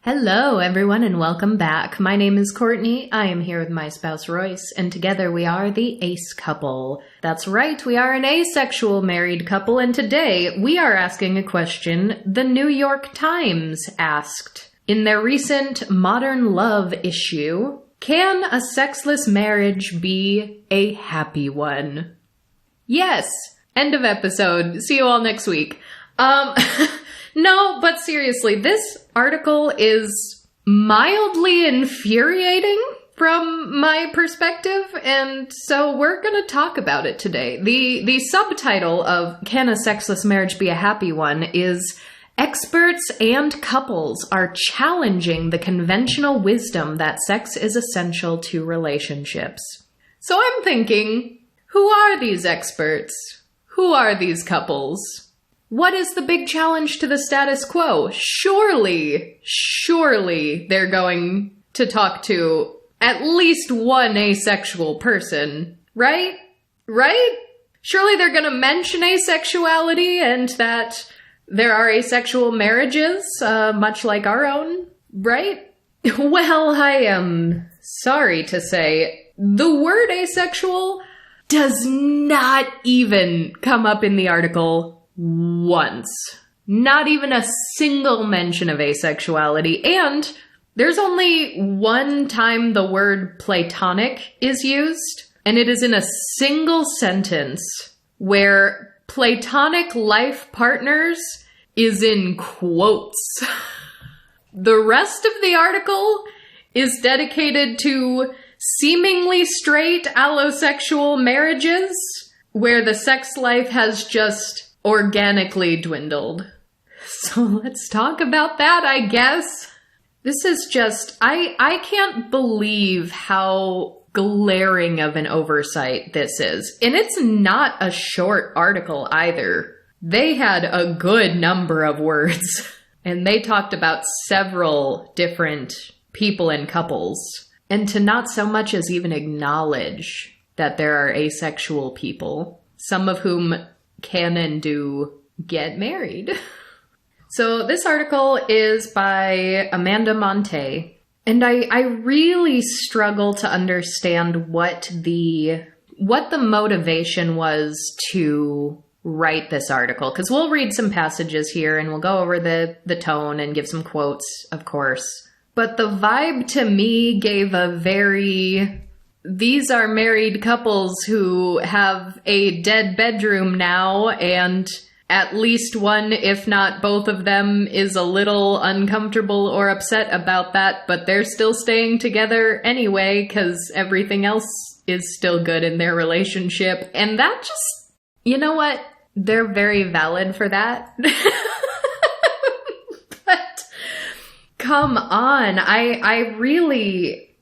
Hello, everyone, and welcome back. My name is Courtney. I am here with my spouse, Royce, and together we are the Ace Couple. That's right, we are an asexual married couple, and today we are asking a question the New York Times asked. In their recent Modern Love issue, can a sexless marriage be a happy one? Yes! End of episode. See you all next week. No, but seriously, this article is mildly infuriating from my perspective, and so we're going to talk about it today. The subtitle of Can a Sexless Marriage Be a Happy One is Experts and Couples Are Challenging the Conventional Wisdom that Sex is Essential to Relationships. So I'm thinking, who are these experts? Who are these couples? What is the big challenge to the status quo? Surely they're going to talk to at least one asexual person, right? Right? Surely they're going to mention asexuality and that there are asexual marriages, much like our own, right? Well, I am sorry to say, the word asexual does not even come up in the article once. Not even a single mention of asexuality. And there's only one time the word platonic is used, and it is in a single sentence where platonic life partners is in quotes. The rest of the article is dedicated to seemingly straight allosexual marriages where the sex life has just organically dwindled. So let's talk about that, I guess. This is just, I can't believe how glaring of an oversight this is. And it's not a short article either. They had a good number of words. And they talked about several different people and couples. And to not so much as even acknowledge that there are asexual people, some of whom can and do get married. So this article is by Amanda Monte, and I really struggle to understand what the motivation was to write this article, because we'll read some passages here and we'll go over the tone and give some quotes, of course. But the vibe to me gave a very... These are married couples who have a dead bedroom now, and at least one, if not both of them, is a little uncomfortable or upset about that, but they're still staying together anyway, because everything else is still good in their relationship. And that just, you know what? They're very valid for that. But come on, I really,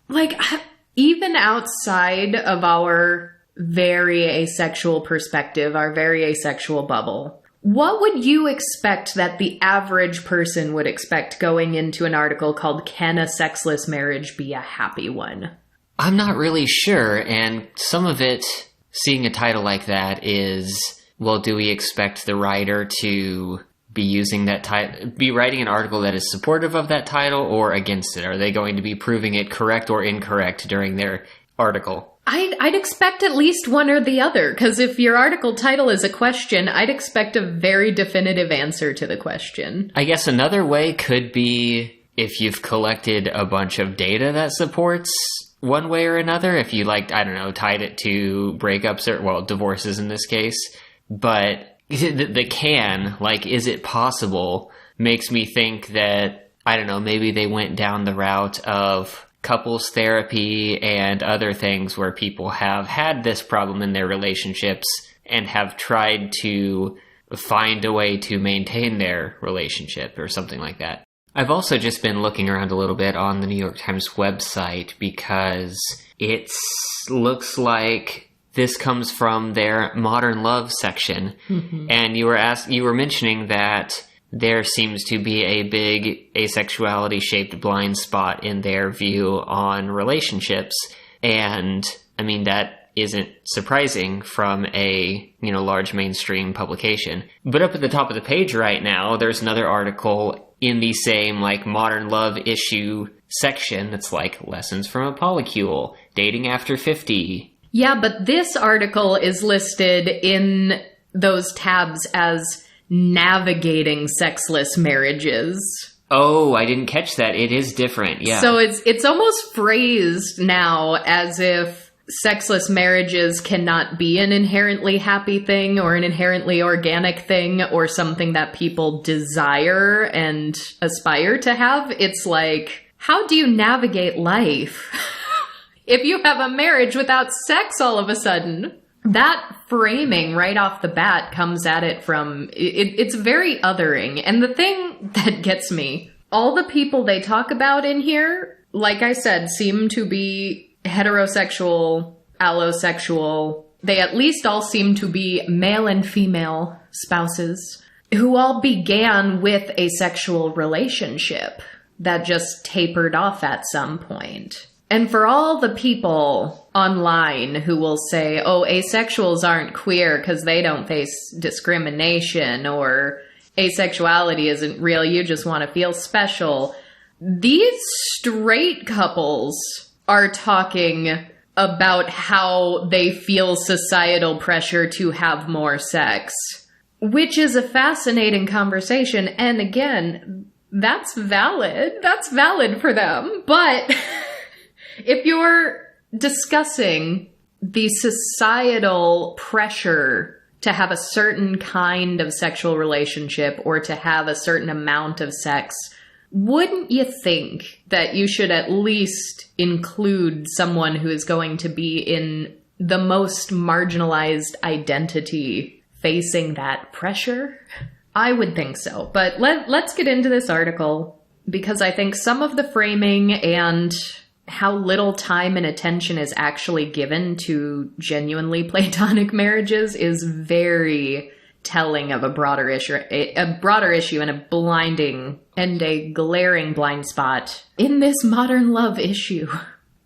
even outside of our very asexual perspective, our very asexual bubble, what would you expect that the average person would expect going into an article called Can a Sexless Marriage Be a Happy One? I'm not really sure, and some of it, seeing a title like that is, well, do we expect the writer to be using that title, be writing an article that is supportive of that title or against it? Are they going to be proving it correct or incorrect during their article? I'd expect at least one or the other, because if your article title is a question, I'd expect a very definitive answer to the question. I guess another way could be if you've collected a bunch of data that supports one way or another, if you tied it to breakups or, well, divorces in this case, but the can, is it possible, makes me think that, maybe they went down the route of couples therapy and other things where people have had this problem in their relationships and have tried to find a way to maintain their relationship or something like that. I've also just been looking around a little bit on the New York Times website because it looks like this comes from their Modern Love section. Mm-hmm. And you were mentioning that there seems to be a big asexuality-shaped blind spot in their view on relationships. And, that isn't surprising from a, large mainstream publication. But up at the top of the page right now, there's another article in the same, like, modern love issue section, it's like lessons from a polycule, dating after 50. Yeah, but this article is listed in those tabs as navigating sexless marriages. Oh, I didn't catch that. It is different, yeah. So it's almost phrased now as if sexless marriages cannot be an inherently happy thing or an inherently organic thing or something that people desire and aspire to have. It's like, how do you navigate life if you have a marriage without sex all of a sudden? That framing right off the bat comes at it from, it's very othering. And the thing that gets me, all the people they talk about in here, like I said, seem to be heterosexual, allosexual. They at least all seem to be male and female spouses who all began with a sexual relationship that just tapered off at some point. And for all the people online who will say, oh, asexuals aren't queer because they don't face discrimination, or asexuality isn't real, you just want to feel special. These straight couples are talking about how they feel societal pressure to have more sex, which is a fascinating conversation. And again, that's valid. That's valid for them. But if you're discussing the societal pressure to have a certain kind of sexual relationship or to have a certain amount of sex, wouldn't you think that you should at least include someone who is going to be in the most marginalized identity facing that pressure? I would think so. But let's get into this article, because I think some of the framing and how little time and attention is actually given to genuinely platonic marriages is very telling of a broader issue and a blinding and a glaring blind spot in this modern love issue.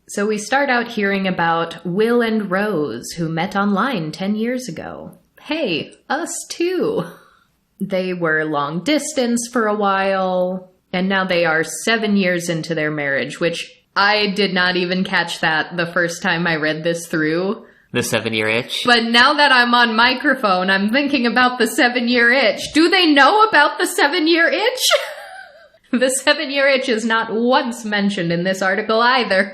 So we start out hearing about Will and Rose, who met online 10 years ago. Hey, us too. They were long distance for a while, and now they are 7 years into their marriage, which I did not even catch that the first time I read this through. The 7-year itch? But now that I'm on microphone, I'm thinking about the 7-year itch. Do they know about the 7-year itch? The 7-year itch is not once mentioned in this article either.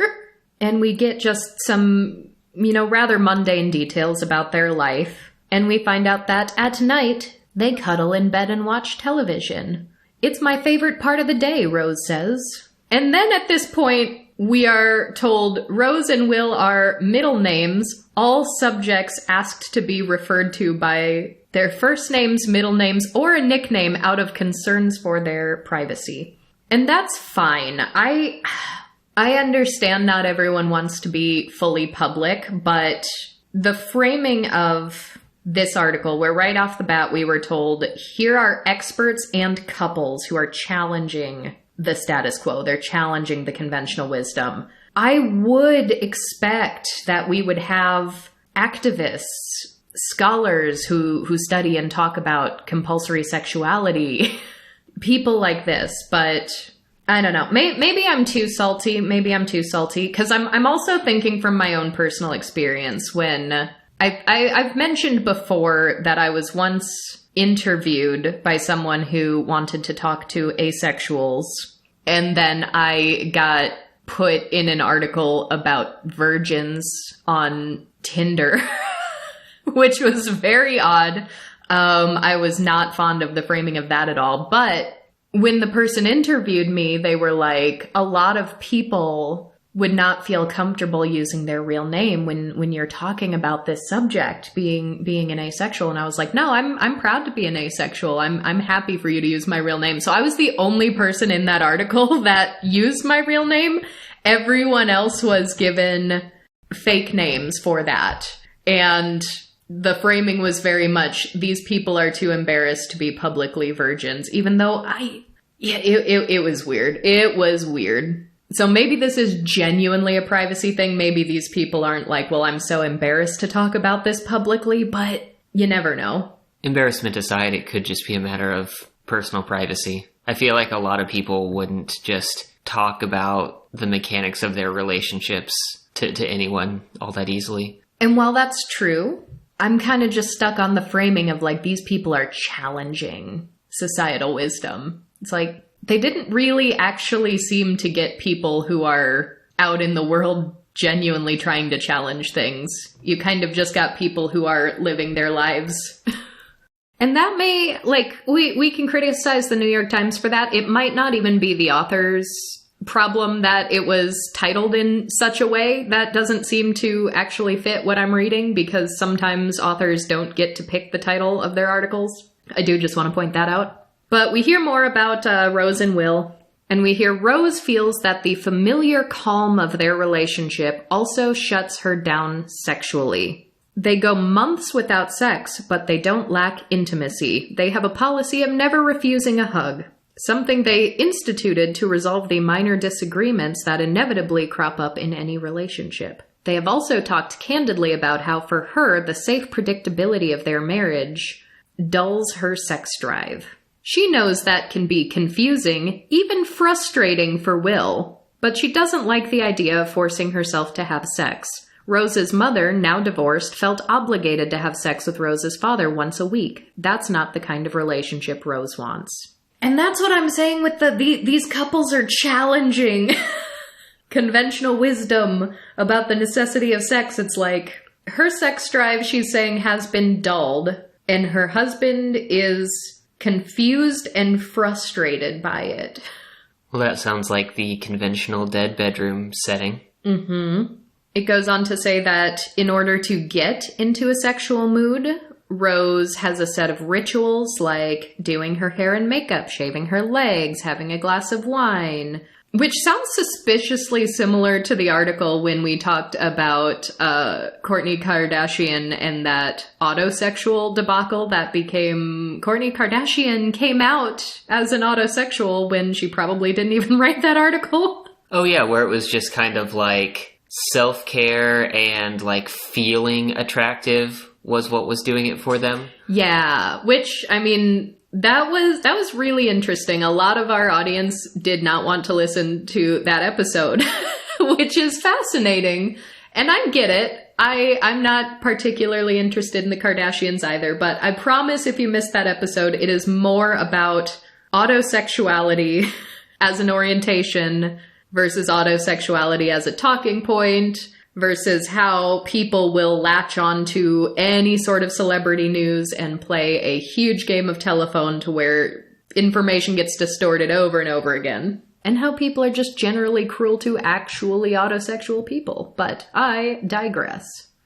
And we get just some, rather mundane details about their life. And we find out that at night, they cuddle in bed and watch television. It's my favorite part of the day, Rose says. And then at this point, we are told Rose and Will are middle names, all subjects asked to be referred to by their first names, middle names, or a nickname out of concerns for their privacy. And that's fine. I understand not everyone wants to be fully public, but the framing of this article, where right off the bat we were told, here are experts and couples who are challenging the status quo. They're challenging the conventional wisdom. I would expect that we would have activists, scholars who study and talk about compulsory sexuality, people like this, but I don't know. Maybe I'm too salty. Because I'm also thinking from my own personal experience when I've mentioned before that I was once interviewed by someone who wanted to talk to asexuals, and then I got put in an article about virgins on Tinder, which was very odd. I was not fond of the framing of that at all. But when the person interviewed me, they were like, a lot of people would not feel comfortable using their real name when you're talking about this subject, being an asexual. And I was like, no, I'm proud to be an asexual. I'm happy for you to use my real name. So I was the only person in that article that used my real name. Everyone else was given fake names for that. And the framing was very much, these people are too embarrassed to be publicly virgins, even though it was weird. It was weird. So maybe this is genuinely a privacy thing. Maybe these people aren't like, well, I'm so embarrassed to talk about this publicly, but you never know. Embarrassment aside, it could just be a matter of personal privacy. I feel like a lot of people wouldn't just talk about the mechanics of their relationships to anyone all that easily. And while that's true, I'm kind of just stuck on the framing of like, these people are challenging societal wisdom. It's like, they didn't really actually seem to get people who are out in the world genuinely trying to challenge things. You kind of just got people who are living their lives. And that may, like, we can criticize the New York Times for that. It might not even be the author's problem that it was titled in such a way that doesn't seem to actually fit what I'm reading, because sometimes authors don't get to pick the title of their articles. I do just want to point that out. But we hear more about Rose and Will, and we hear Rose feels that the familiar calm of their relationship also shuts her down sexually. They go months without sex, but they don't lack intimacy. They have a policy of never refusing a hug, something they instituted to resolve the minor disagreements that inevitably crop up in any relationship. They have also talked candidly about how, for her, the safe predictability of their marriage dulls her sex drive. She knows that can be confusing, even frustrating for Will, but she doesn't like the idea of forcing herself to have sex. Rose's mother, now divorced, felt obligated to have sex with Rose's father once a week. That's not the kind of relationship Rose wants. And that's what I'm saying with these couples are challenging conventional wisdom about the necessity of sex. It's like, her sex drive, she's saying, has been dulled, and her husband is confused and frustrated by it. Well, that sounds like the conventional dead bedroom setting. Mm-hmm. It goes on to say that in order to get into a sexual mood, Rose has a set of rituals like doing her hair and makeup, shaving her legs, having a glass of wine, which sounds suspiciously similar to the article when we talked about Kourtney Kardashian and that autosexual debacle that became... Kourtney Kardashian came out as an autosexual when she probably didn't even write that article. Oh yeah, where it was just kind of like self-care and like feeling attractive was what was doing it for them. Yeah, which, I mean... That was really interesting. A lot of our audience did not want to listen to that episode, which is fascinating. And I get it. I'm not particularly interested in the Kardashians either, but I promise if you missed that episode, it is more about autosexuality as an orientation versus autosexuality as a talking point, versus how people will latch on to any sort of celebrity news and play a huge game of telephone to where information gets distorted over and over again. And how people are just generally cruel to actually autosexual people. But I digress.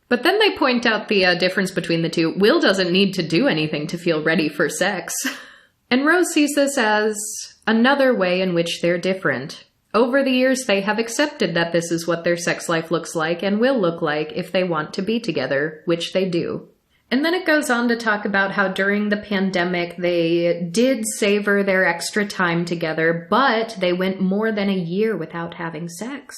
But then they point out the difference between the two. Will doesn't need to do anything to feel ready for sex. And Rose sees this as another way in which they're different. Over the years, they have accepted that this is what their sex life looks like and will look like if they want to be together, which they do. And then it goes on to talk about how during the pandemic, they did savor their extra time together, but they went more than a year without having sex.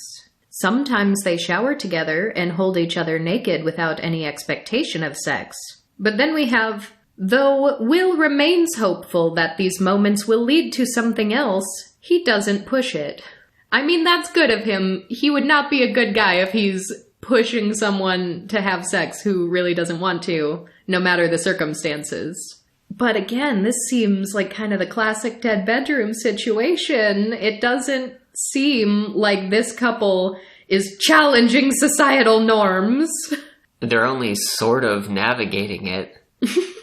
Sometimes they shower together and hold each other naked without any expectation of sex. But then we have, though Will remains hopeful that these moments will lead to something else, he doesn't push it. I mean, that's good of him. He would not be a good guy if he's pushing someone to have sex who really doesn't want to, no matter the circumstances. But again, this seems like kind of the classic dead bedroom situation. It doesn't seem like this couple is challenging societal norms. They're only sort of navigating it.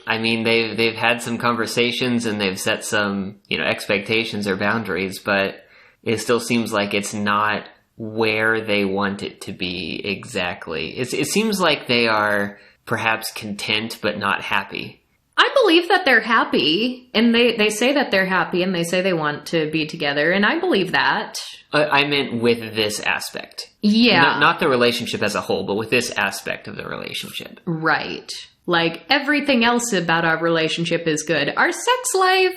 I mean, they've had some conversations and they've set some, expectations or boundaries, but it still seems like it's not where they want it to be exactly. It seems like they are perhaps content but not happy. I believe that they're happy, and they say that they're happy, and they say they want to be together, and I believe that. I meant with this aspect. Yeah. Not the relationship as a whole, but with this aspect of the relationship. Right. Like, everything else about our relationship is good. Our sex life,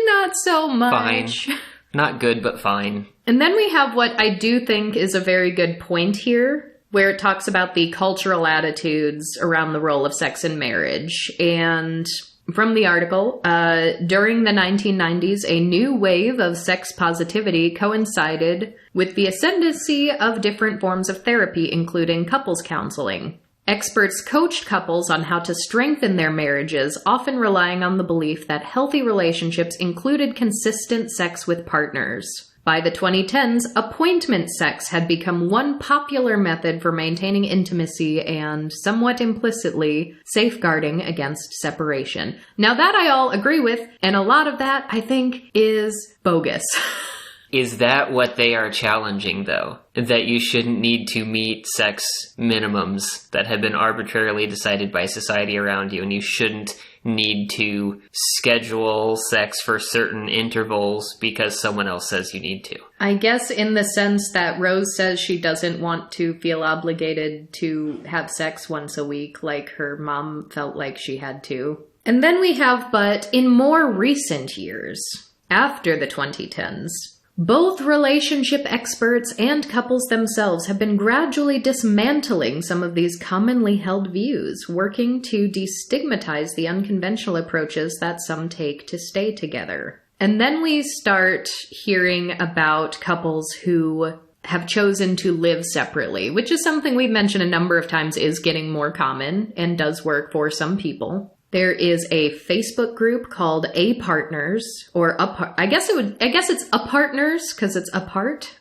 not so much. Fine. Not good, but fine. And then we have what I do think is a very good point here, where it talks about the cultural attitudes around the role of sex in marriage. And From the article, during the 1990s, a new wave of sex positivity coincided with the ascendancy of different forms of therapy, including couples counseling. Experts coached couples on how to strengthen their marriages, often relying on the belief that healthy relationships included consistent sex with partners. By the 2010s, appointment sex had become one popular method for maintaining intimacy and, somewhat implicitly, safeguarding against separation. Now that I all agree with, and a lot of that, I think, is bogus. Is that what they are challenging, though? That you shouldn't need to meet sex minimums that have been arbitrarily decided by society around you, and you shouldn't need to schedule sex for certain intervals because someone else says you need to? I guess in the sense that Rose says she doesn't want to feel obligated to have sex once a week like her mom felt like she had to. And then we have, but in more recent years, after the 2010s, both relationship experts and couples themselves have been gradually dismantling some of these commonly held views, working to destigmatize the unconventional approaches that some take to stay together. And then we start hearing about couples who have chosen to live separately, which is something we've mentioned a number of times is getting more common and does work for some people. There is a Facebook group called A Partners, or I guess it's A Partners because it's apart.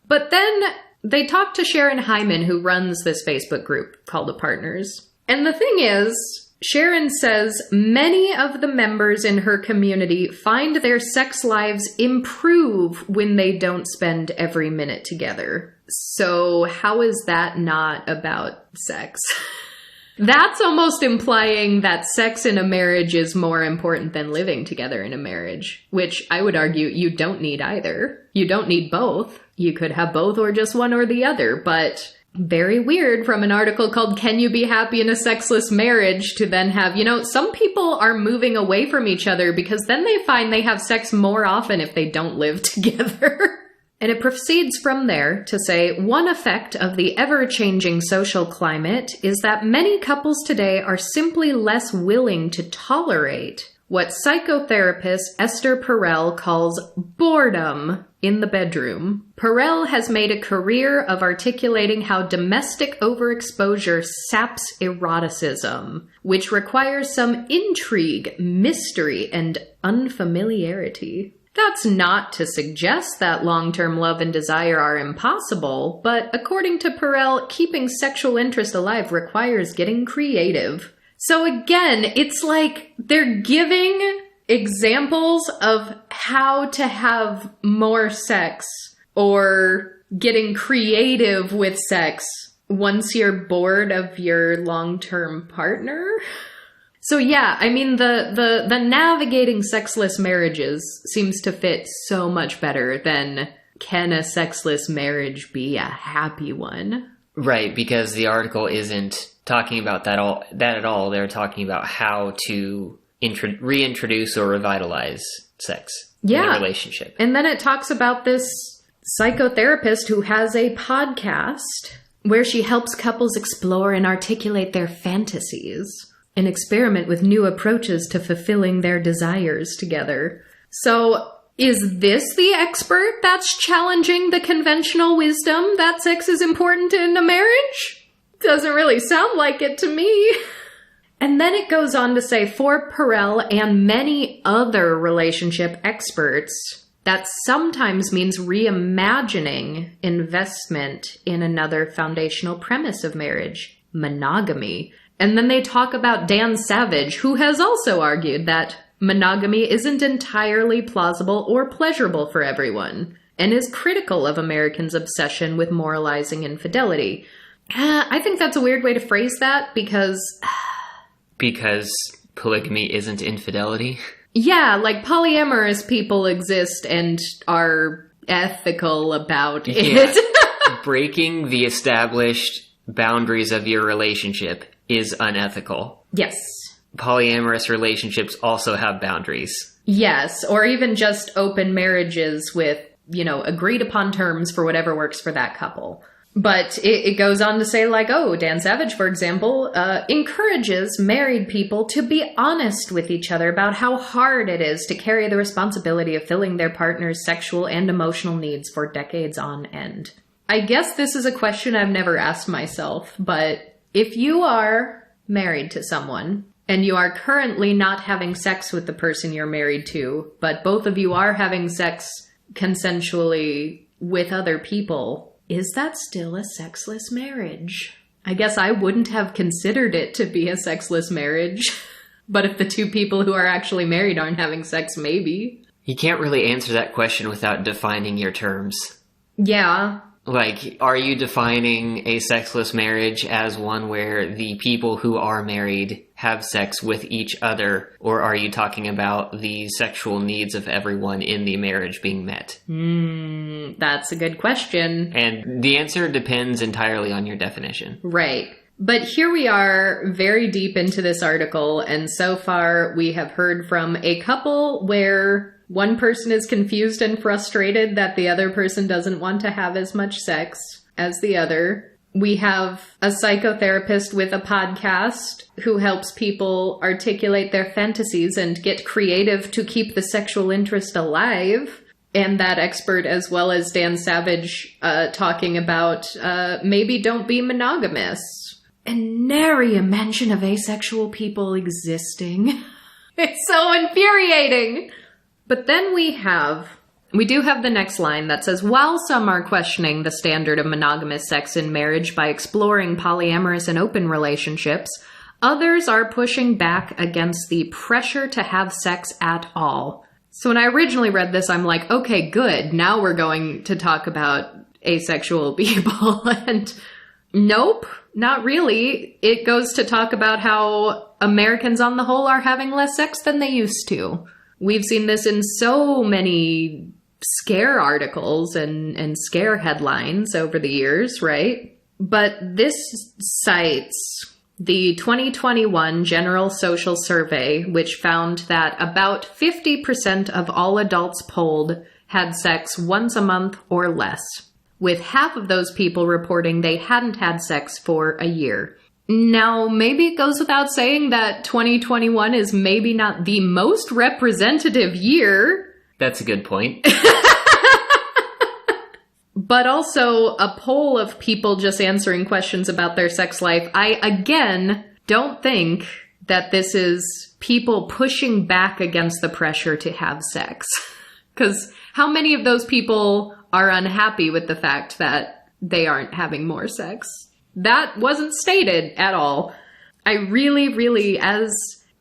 But then they talked to Sharon Hyman, who runs this Facebook group called A Partners. And the thing is, Sharon says many of the members in her community find their sex lives improve when they don't spend every minute together. So how is that not about sex? That's almost implying that sex in a marriage is more important than living together in a marriage, which I would argue you don't need either. You don't need both. You could have both or just one or the other, but very weird from an article called Can You Be Happy in a Sexless Marriage to then have, some people are moving away from each other because then they find they have sex more often if they don't live together. And it proceeds from there to say, one effect of the ever-changing social climate is that many couples today are simply less willing to tolerate what psychotherapist Esther Perel calls boredom in the bedroom. Perel has made a career of articulating how domestic overexposure saps eroticism, which requires some intrigue, mystery, and unfamiliarity. That's not to suggest that long-term love and desire are impossible, but according to Perel, keeping sexual interest alive requires getting creative. So again, it's like they're giving examples of how to have more sex or getting creative with sex once you're bored of your long-term partner. So yeah, I mean, the navigating sexless marriages seems to fit so much better than can a sexless marriage be a happy one? Right, because the article isn't talking about that at all. They're talking about how to reintroduce or revitalize sex in a relationship. And then it talks about this psychotherapist who has a podcast where she helps couples explore and articulate their fantasies and experiment with new approaches to fulfilling their desires together. So is this the expert that's challenging the conventional wisdom that sex is important in a marriage? Doesn't really sound like it to me. And then it goes on to say, for Perel and many other relationship experts, that sometimes means reimagining investment in another foundational premise of marriage, monogamy. And then they talk about Dan Savage, who has also argued that monogamy isn't entirely plausible or pleasurable for everyone, and is critical of Americans' obsession with moralizing infidelity. I think that's a weird way to phrase that because... Because polygamy isn't infidelity? Yeah, like polyamorous people exist and are ethical about it. Yeah. Breaking the established boundaries of your relationship is unethical. Yes. Polyamorous relationships also have boundaries. Yes, or even just open marriages with, agreed upon terms for whatever works for that couple. But it goes on to say, like, oh, Dan Savage, for example, encourages married people to be honest with each other about how hard it is to carry the responsibility of filling their partner's sexual and emotional needs for decades on end. I guess this is a question I've never asked myself, but if you are married to someone and you are currently not having sex with the person you're married to, but both of you are having sex consensually with other people, is that still a sexless marriage? I guess I wouldn't have considered it to be a sexless marriage. But if the two people who are actually married aren't having sex, maybe. You can't really answer that question without defining your terms. Yeah. Like, are you defining a sexless marriage as one where the people who are married have sex with each other, or are you talking about the sexual needs of everyone in the marriage being met? That's a good question. And the answer depends entirely on your definition. Right. But here we are very deep into this article, and so far we have heard from a couple where one person is confused and frustrated that the other person doesn't want to have as much sex as the other. We have a psychotherapist with a podcast who helps people articulate their fantasies and get creative to keep the sexual interest alive. And that expert, as well as Dan Savage, talking about maybe don't be monogamous. And nary a mention of asexual people existing. It's so infuriating! But then we do have the next line that says, while some are questioning the standard of monogamous sex in marriage by exploring polyamorous and open relationships, others are pushing back against the pressure to have sex at all. So when I originally read this, I'm like, okay, good. Now we're going to talk about asexual people. And nope, not really. It goes to talk about how Americans on the whole are having less sex than they used to. We've seen this in so many scare articles and scare headlines over the years, right? But this cites the 2021 General Social Survey, which found that about 50% of all adults polled had sex once a month or less, with half of those people reporting they hadn't had sex for a year. Now, maybe it goes without saying that 2021 is maybe not the most representative year. That's a good point. But also a poll of people just answering questions about their sex life. I, again, don't think that this is people pushing back against the pressure to have sex. Because how many of those people are unhappy with the fact that they aren't having more sex? That wasn't stated at all. I really, as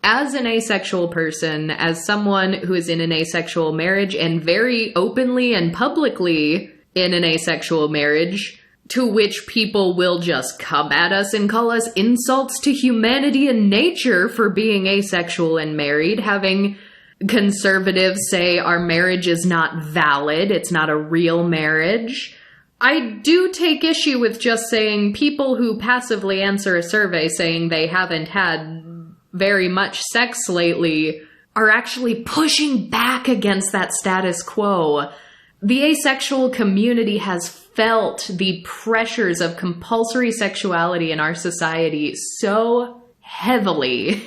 an asexual person, as someone who is in an asexual marriage and very openly and publicly in an asexual marriage, to which people will just come at us and call us insults to humanity and nature for being asexual and married, having conservatives say our marriage is not valid, it's not a real marriage. I do take issue with just saying people who passively answer a survey saying they haven't had very much sex lately are actually pushing back against that status quo. The asexual community has felt the pressures of compulsory sexuality in our society so heavily.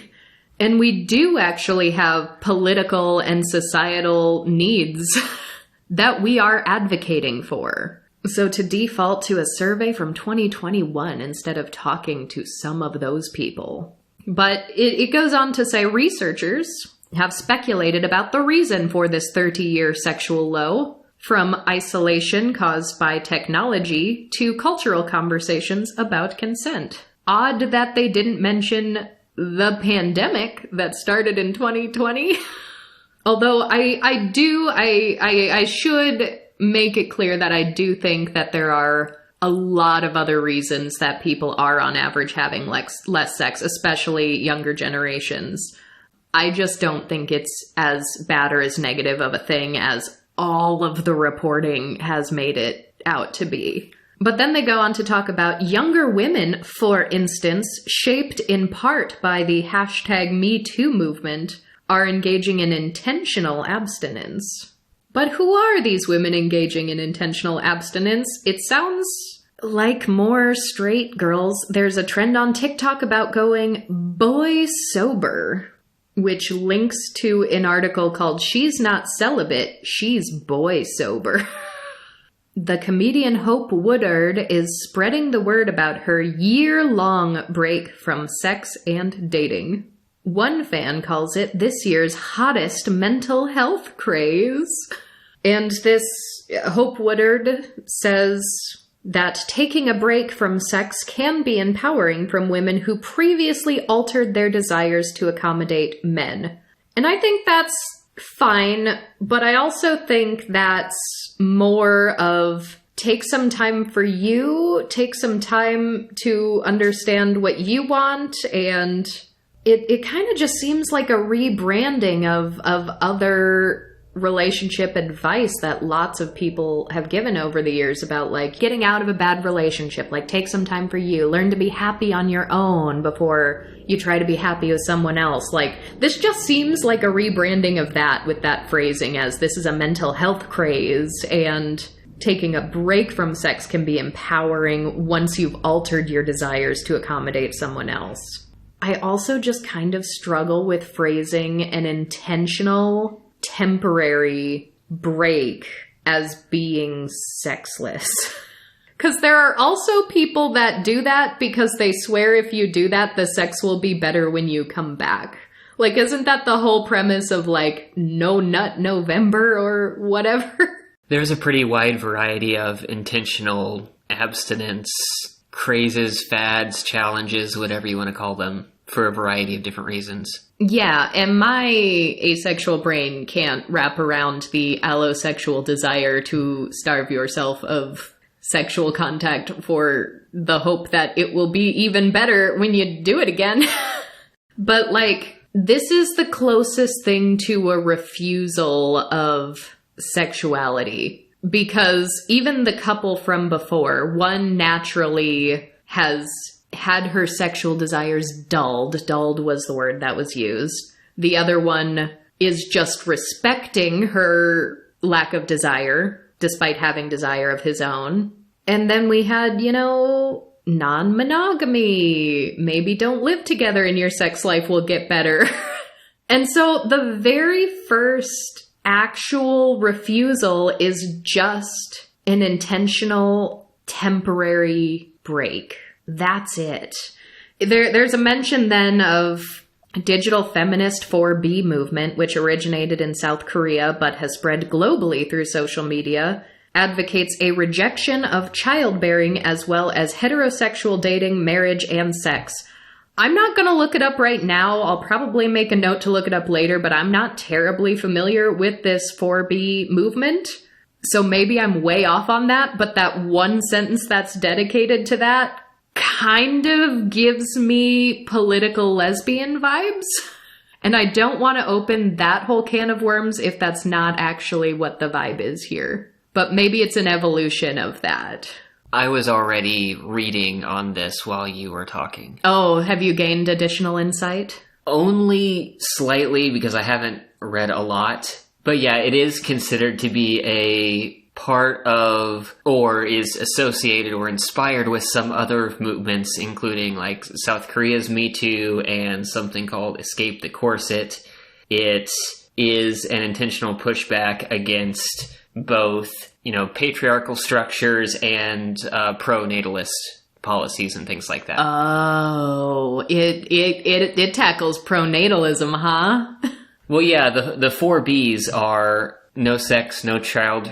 And we do actually have political and societal needs that we are advocating for. So to default to a survey from 2021 instead of talking to some of those people. But it goes on to say researchers have speculated about the reason for this 30-year sexual low, from isolation caused by technology to cultural conversations about consent. Odd that they didn't mention the pandemic that started in 2020. Although I should make it clear that I do think that there are a lot of other reasons that people are on average having less sex, especially younger generations. I just don't think it's as bad or as negative of a thing as all of the reporting has made it out to be. But then they go on to talk about younger women, for instance, shaped in part by the #MeToo movement, are engaging in intentional abstinence. But who are these women engaging in intentional abstinence? It sounds Like more straight girls, there's a trend on TikTok about going boy sober, which links to an article called She's Not Celibate, She's Boy Sober. The comedian Hope Woodard is spreading the word about her year-long break from sex and dating. One fan calls it this year's hottest mental health craze. And this Hope Woodard says that taking a break from sex can be empowering from women who previously altered their desires to accommodate men. And I think that's fine, but I also think that's more of take some time for you, take some time to understand what you want, and it kind of just seems like a rebranding of other relationship advice that lots of people have given over the years about like getting out of a bad relationship, like take some time for you, learn to be happy on your own before you try to be happy with someone else. Like this just seems like a rebranding of that with that phrasing as this is a mental health craze, and taking a break from sex can be empowering once you've altered your desires to accommodate someone else. I also just kind of struggle with phrasing an intentional temporary break as being sexless. Because there are also people that do that because they swear if you do that, the sex will be better when you come back. Like, isn't that the whole premise of, like, no nut November or whatever? There's a pretty wide variety of intentional abstinence crazes, fads, challenges, whatever you want to call them, for a variety of different reasons. Yeah, and my asexual brain can't wrap around the allosexual desire to starve yourself of sexual contact for the hope that it will be even better when you do it again. But, like, this is the closest thing to a refusal of sexuality. Because even the couple from before, one naturally has had her sexual desires dulled. Dulled was the word that was used. The other one is just respecting her lack of desire, despite having desire of his own. And then we had, non-monogamy. Maybe don't live together and your sex life will get better. And so the very first actual refusal is just an intentional temporary break. That's it. There's a mention then of digital feminist 4B movement, which originated in South Korea but has spread globally through social media, advocates a rejection of childbearing as well as heterosexual dating, marriage, and sex. I'm not going to look it up right now. I'll probably make a note to look it up later, but I'm not terribly familiar with this 4B movement. So maybe I'm way off on that, but that one sentence that's dedicated to that kind of gives me political lesbian vibes. And I don't want to open that whole can of worms if that's not actually what the vibe is here. But maybe it's an evolution of that. I was already reading on this while you were talking. Oh, have you gained additional insight? Only slightly, because I haven't read a lot. But yeah, it is considered to be a part of, or is associated or inspired with some other movements, including like South Korea's Me Too and something called Escape the Corset. It is an intentional pushback against both, patriarchal structures and pro-natalist policies and things like that. Oh, it tackles pronatalism, huh? Well, yeah, the 4Bs are no sex, no child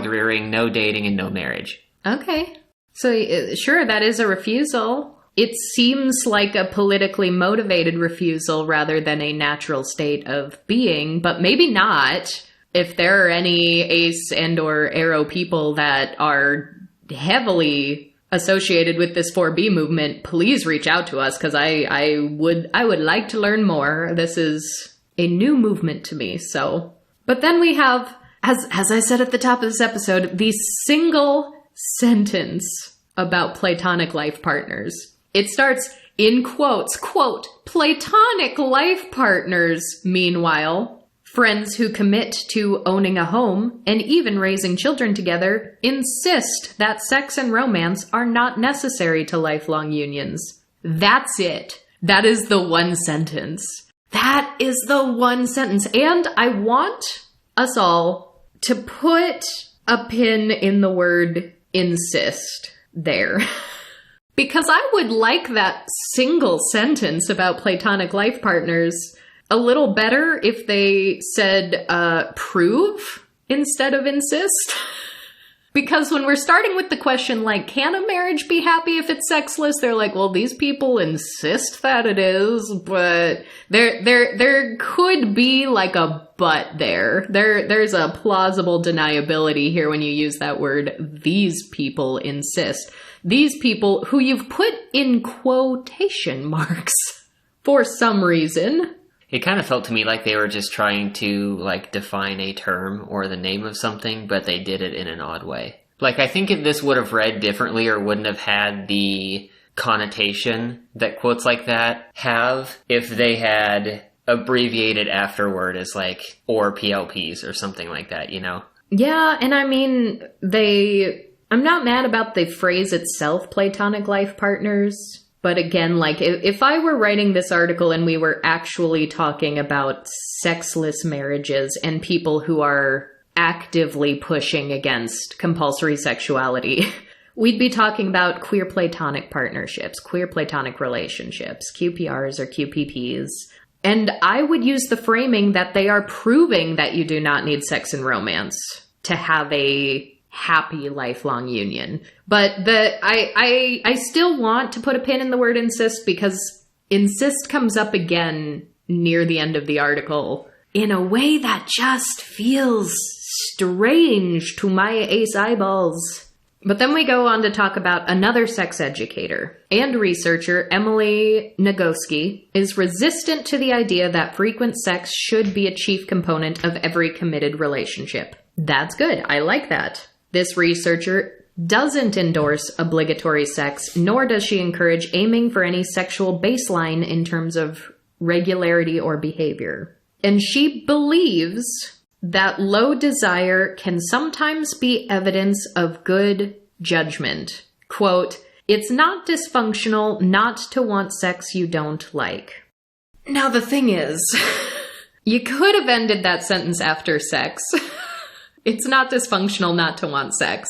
rearing, no dating, and no marriage. Okay. So, sure, that is a refusal. It seems like a politically motivated refusal rather than a natural state of being, but maybe not. If there are any ace and or arrow people that are heavily associated with this 4B movement, please reach out to us, because I would like to learn more. This is a new movement to me, so. But then we have, as I said at the top of this episode, the single sentence about platonic life partners. It starts in quotes, quote, platonic life partners, meanwhile, Friends who commit to owning a home and even raising children together insist that sex and romance are not necessary to lifelong unions. That's it. That is the one sentence. That is the one sentence. And I want us all to put a pin in the word insist there. Because I would like that single sentence about platonic life partners a little better if they said prove instead of insist. Because when we're starting with the question, like, can a marriage be happy if it's sexless? They're like, well, these people insist that it is, but there could be like a but there. There's a plausible deniability here when you use that word, these people insist. These people who you've put in quotation marks for some reason. It kind of felt to me like they were just trying to, like, define a term or the name of something, but they did it in an odd way. Like, I think if this would have read differently or wouldn't have had the connotation that quotes like that have if they had abbreviated afterward as, like, or PLPs or something like that, you know? Yeah, and I mean, I'm not mad about the phrase itself, platonic life partners. But again, like, if I were writing this article and we were actually talking about sexless marriages and people who are actively pushing against compulsory sexuality, we'd be talking about queer-platonic partnerships, queer-platonic relationships, QPRs or QPPs. And I would use the framing that they are proving that you do not need sex and romance to have a happy lifelong union. But I still want to put a pin in the word insist because insist comes up again near the end of the article in a way that just feels strange to my ace eyeballs. But then we go on to talk about another sex educator and researcher, Emily Nagoski, is resistant to the idea that frequent sex should be a chief component of every committed relationship. That's good. I like that. This researcher doesn't endorse obligatory sex, nor does she encourage aiming for any sexual baseline in terms of regularity or behavior. And she believes that low desire can sometimes be evidence of good judgment. Quote, "It's not dysfunctional not to want sex you don't like." Now the thing is, you could have ended that sentence after sex. It's not dysfunctional not to want sex.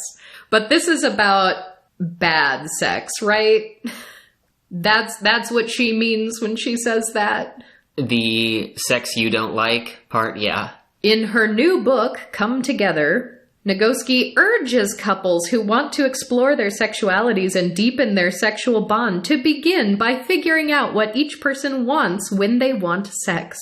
But this is about bad sex, right? That's what she means when she says that. The sex you don't like part, yeah. In her new book, Come Together, Nagoski urges couples who want to explore their sexualities and deepen their sexual bond to begin by figuring out what each person wants when they want sex.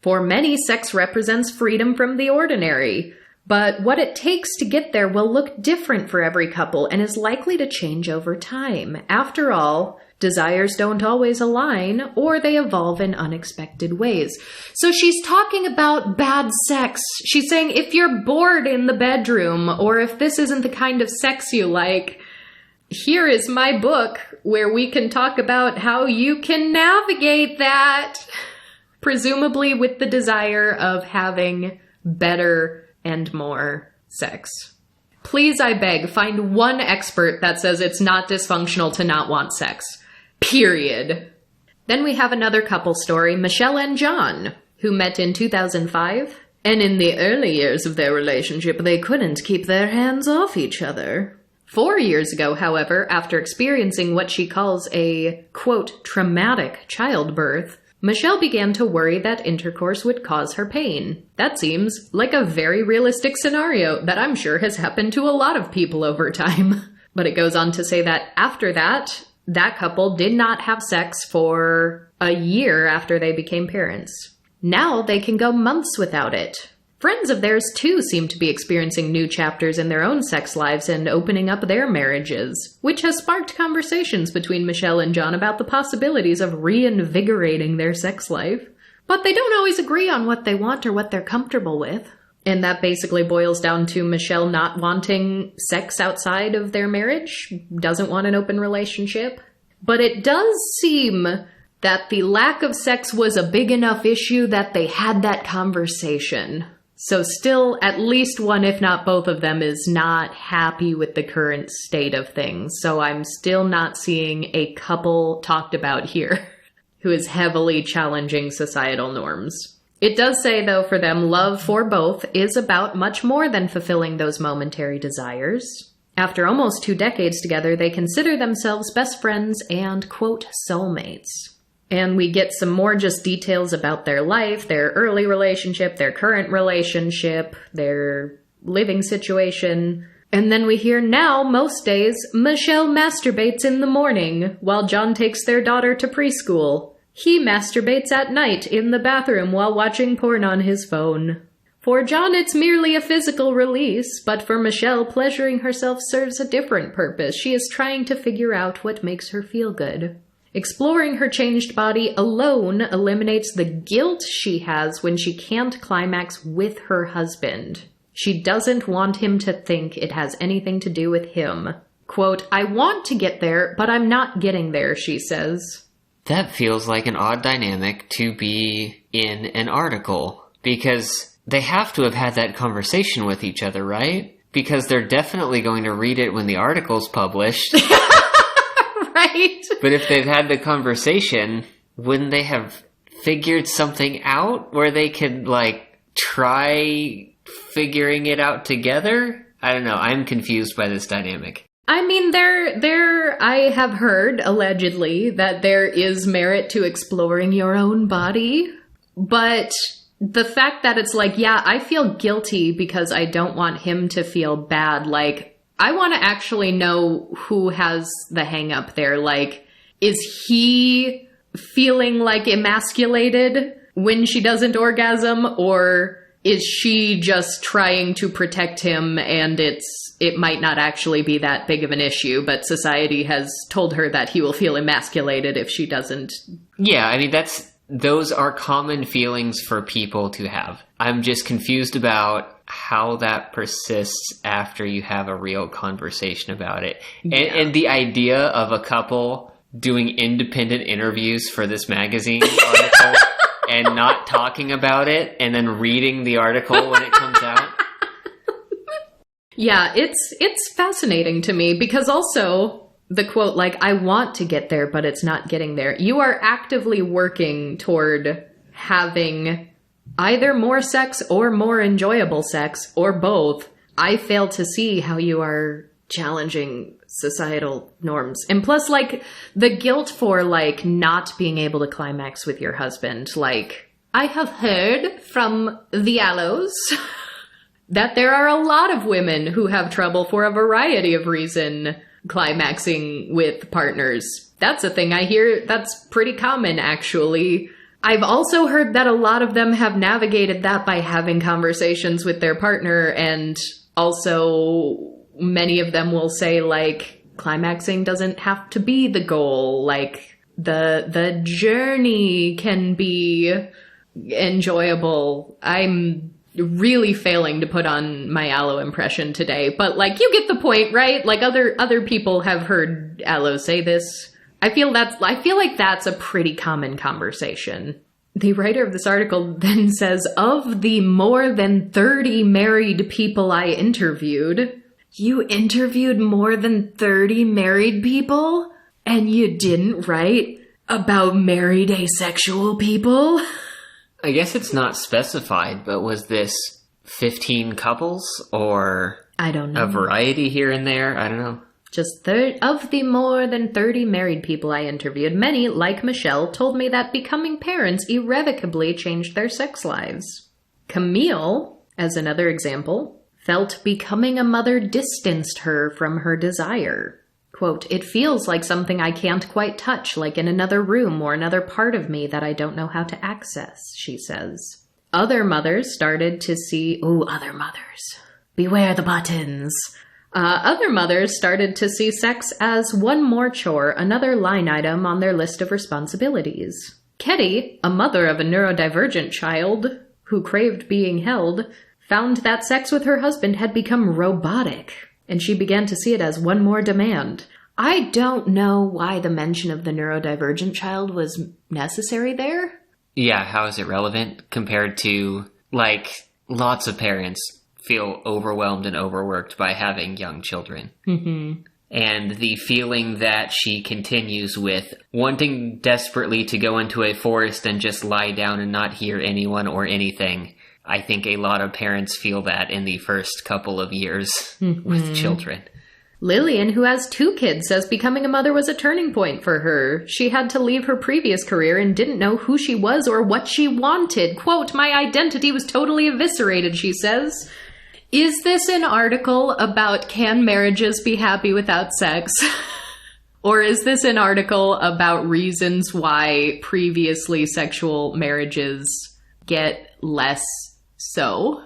For many, sex represents freedom from the ordinary. But what it takes to get there will look different for every couple and is likely to change over time. After all, desires don't always align, or they evolve in unexpected ways. So she's talking about bad sex. She's saying if you're bored in the bedroom, or if this isn't the kind of sex you like, here is my book where we can talk about how you can navigate that. Presumably with the desire of having better and more sex. Please, I beg, find one expert that says it's not dysfunctional to not want sex. Period. Then we have another couple story, Michelle and John, who met in 2005. And in the early years of their relationship, they couldn't keep their hands off each other. 4 years ago, however, after experiencing what she calls a, quote, traumatic childbirth, Michelle began to worry that intercourse would cause her pain. That seems like a very realistic scenario that I'm sure has happened to a lot of people over time. But it goes on to say that after that, that couple did not have sex for a year after they became parents. Now they can go months without it. Friends of theirs, too, seem to be experiencing new chapters in their own sex lives and opening up their marriages, which has sparked conversations between Michelle and John about the possibilities of reinvigorating their sex life. But they don't always agree on what they want or what they're comfortable with. And that basically boils down to Michelle not wanting sex outside of their marriage, doesn't want an open relationship. But it does seem that the lack of sex was a big enough issue that they had that conversation. So still, at least one, if not both of them, is not happy with the current state of things. So I'm still not seeing a couple talked about here who is heavily challenging societal norms. It does say, though, for them, love for both is about much more than fulfilling those momentary desires. After almost 2 decades together, they consider themselves best friends and, quote, soulmates. And we get some more just details about their life, their early relationship, their current relationship, their living situation. And then we hear now, most days, Michelle masturbates in the morning while John takes their daughter to preschool. He masturbates at night in the bathroom while watching porn on his phone. For John, it's merely a physical release, but for Michelle, pleasuring herself serves a different purpose. She is trying to figure out what makes her feel good. Exploring her changed body alone eliminates the guilt she has when she can't climax with her husband. She doesn't want him to think it has anything to do with him. Quote, I want to get there, but I'm not getting there, she says. That feels like an odd dynamic to be in an article, because they have to have had that conversation with each other, right? Because they're definitely going to read it when the article's published. Right? But if they've had the conversation, wouldn't they have figured something out where they could, like, try figuring it out together? I don't know. I'm confused by this dynamic. I mean, I have heard, allegedly, that there is merit to exploring your own body, but the fact that it's like, yeah, I feel guilty because I don't want him to feel bad, like, I want to actually know who has the hang up there. Like, is he feeling like emasculated when she doesn't orgasm, or is she just trying to protect him and it might not actually be that big of an issue, but society has told her that he will feel emasculated if she doesn't? Yeah, I mean, those are common feelings for people to have. I'm just confused about how that persists after you have a real conversation about it. Yeah. And the idea of a couple doing independent interviews for this magazine article and not talking about it and then reading the article when it comes out. Yeah, it's fascinating to me because also the quote, like, I want to get there, but it's not getting there. You are actively working toward having either more sex or more enjoyable sex, or both. I fail to see how you are challenging societal norms. And plus, like, the guilt for, like, not being able to climax with your husband. Like, I have heard from the Aloes that there are a lot of women who have trouble for a variety of reasons climaxing with partners. That's a thing I hear that's pretty common, actually. I've also heard that a lot of them have navigated that by having conversations with their partner, and also many of them will say, like, climaxing doesn't have to be the goal. Like, the journey can be enjoyable. I'm really failing to put on my Aloe impression today, but, like, you get the point, right? Like, other people have heard Aloe say this. I feel like that's a pretty common conversation. The writer of this article then says, of the more than 30 married people I interviewed, you interviewed more than 30 married people? And you didn't write about married asexual people? I guess it's not specified, but was this 15 couples or I don't know. A variety here and there? I don't know. Just of the more than 30 married people I interviewed, many, like Michelle, told me that becoming parents irrevocably changed their sex lives. Camille, as another example, felt becoming a mother distanced her from her desire. Quote, it feels like something I can't quite touch, like in another room or another part of me that I don't know how to access, she says. Other mothers started to see... Ooh, other mothers. Beware the buttons. Other mothers started to see sex as one more chore, another line item on their list of responsibilities. Ketty, a mother of a neurodivergent child who craved being held, found that sex with her husband had become robotic, and she began to see it as one more demand. I don't know why the mention of the neurodivergent child was necessary there. Yeah, how is it relevant compared to, like, lots of parents feel overwhelmed and overworked by having young children. Mm-hmm. And the feeling that she continues with, wanting desperately to go into a forest and just lie down and not hear anyone or anything. I think a lot of parents feel that in the first couple of years with children. Lillian, who has 2 kids, says becoming a mother was a turning point for her. She had to leave her previous career and didn't know who she was or what she wanted. Quote, my identity was totally eviscerated, she says. Is this an article about can marriages be happy without sex? Or is this an article about reasons why previously sexual marriages get less so?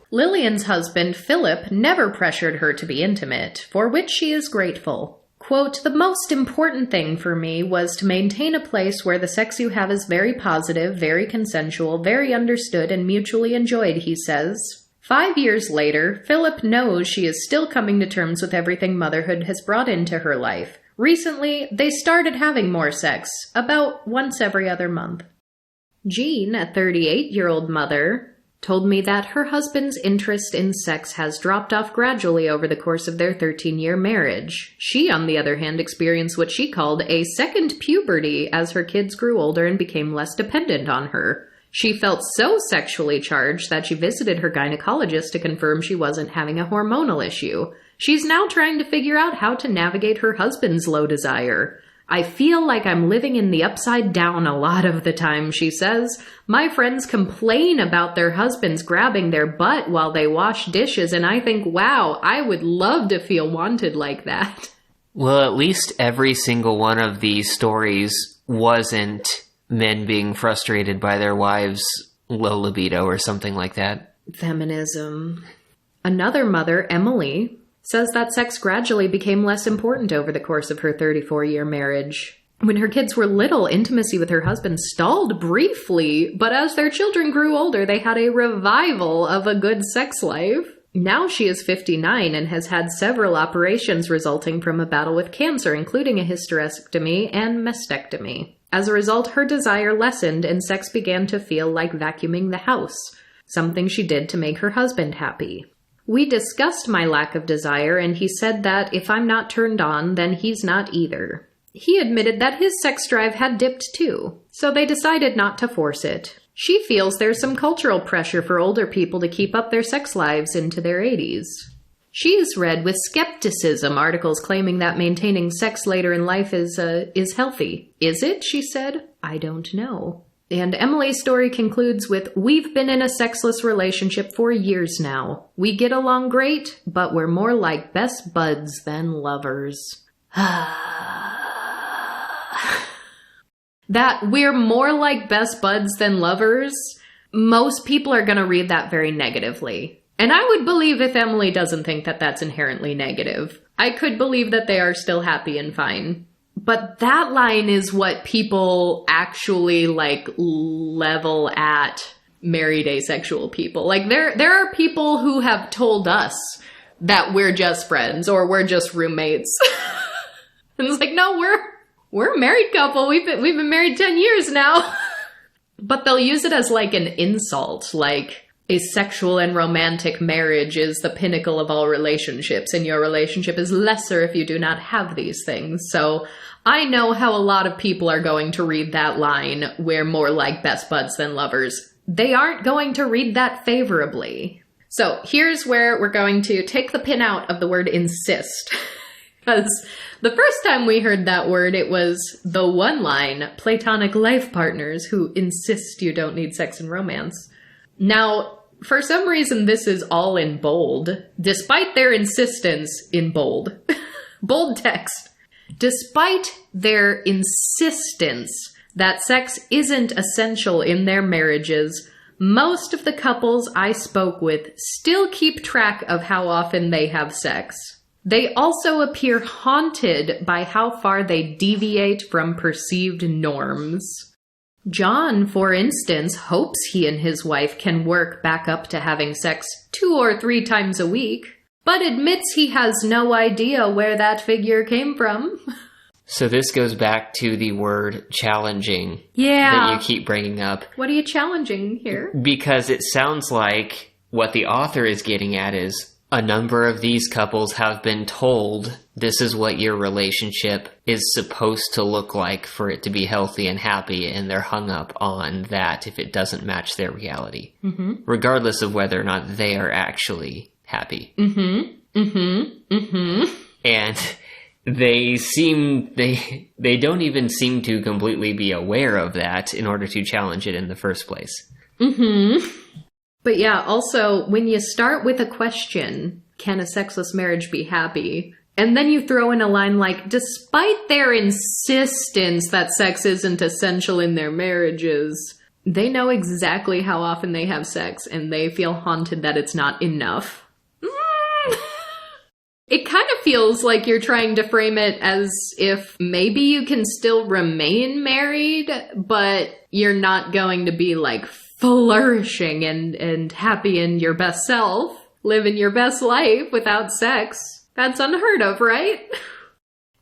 Lillian's husband, Philip, never pressured her to be intimate, for which she is grateful. Quote, the most important thing for me was to maintain a place where the sex you have is very positive, very consensual, very understood, and mutually enjoyed, he says. 5 years later, Philip knows she is still coming to terms with everything motherhood has brought into her life. Recently, they started having more sex, about once every other month. Jean, a 38-year-old mother, told me that her husband's interest in sex has dropped off gradually over the course of their 13-year marriage. She, on the other hand, experienced what she called a second puberty as her kids grew older and became less dependent on her. She felt so sexually charged that she visited her gynecologist to confirm she wasn't having a hormonal issue. She's now trying to figure out how to navigate her husband's low desire. I feel like I'm living in the upside down a lot of the time, she says. My friends complain about their husbands grabbing their butt while they wash dishes, and I think, wow, I would love to feel wanted like that. Well, at least every single one of these stories wasn't men being frustrated by their wives' low libido or something like that. Feminism. Another mother, Emily, says that sex gradually became less important over the course of her 34-year marriage. When her kids were little, intimacy with her husband stalled briefly, but as their children grew older, they had a revival of a good sex life. Now she is 59 and has had several operations resulting from a battle with cancer, including a hysterectomy and mastectomy. As a result, her desire lessened and sex began to feel like vacuuming the house, something she did to make her husband happy. We discussed my lack of desire, and he said that if I'm not turned on, then he's not either. He admitted that his sex drive had dipped too, so they decided not to force it. She feels there's some cultural pressure for older people to keep up their sex lives into their 80s. She's read with skepticism articles claiming that maintaining sex later in life is healthy. Is it? She said. I don't know. And Emily's story concludes with, we've been in a sexless relationship for years now. We get along great, but we're more like best buds than lovers. That we're more like best buds than lovers, most people are going to read that very negatively. And I would believe if Emily doesn't think that that's inherently negative. I could believe that they are still happy and fine. But that line is what people actually, level at married asexual people. There are people who have told us that we're just friends or we're just roommates. And it's no, we're a married couple. We've been married 10 years now. But they'll use it as an insult, a sexual and romantic marriage is the pinnacle of all relationships, and your relationship is lesser if you do not have these things. So I know how a lot of people are going to read that line, we're more like best buds than lovers. They aren't going to read that favorably. So here's where we're going to take the pin out of the word insist. Because the first time we heard that word, it was the one line, platonic life partners who insist you don't need sex and romance. Now, for some reason, this is all in bold, despite their insistence in bold. Bold text. Despite their insistence that sex isn't essential in their marriages, most of the couples I spoke with still keep track of how often they have sex. They also appear haunted by how far they deviate from perceived norms. John, for instance, hopes he and his wife can work back up to having sex 2 or 3 times a week. but admits he has no idea where that figure came from. So this goes back to the word challenging that you keep bringing up. What are you challenging here? Because it sounds like what the author is getting at is a number of these couples have been told this is what your relationship is supposed to look like for it to be healthy and happy, and they're hung up on that if it doesn't match their reality, regardless of whether or not they are actually happy. And they don't even seem to completely be aware of that in order to challenge it in the first place. But yeah, also, when you start with a question, can a sexless marriage be happy? And then you throw in a line like, despite their insistence that sex isn't essential in their marriages, they know exactly how often they have sex, and they feel haunted that it's not enough. It kind of feels like you're trying to frame it as if maybe you can still remain married, but you're not going to be like flourishing and happy in your best self, living your best life without sex. That's unheard of, right?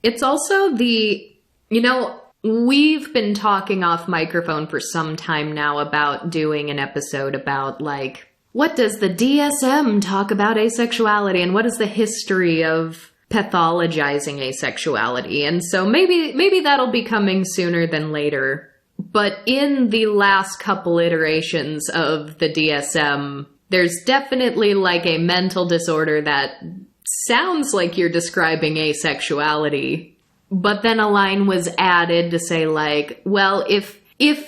It's also we've been talking off microphone for some time now about doing an episode about like, what does the DSM talk about asexuality, and what is the history of pathologizing asexuality? And so maybe that'll be coming sooner than later. But in the last couple iterations of the DSM, there's definitely like a mental disorder that sounds like you're describing asexuality. But then a line was added to say like, well, if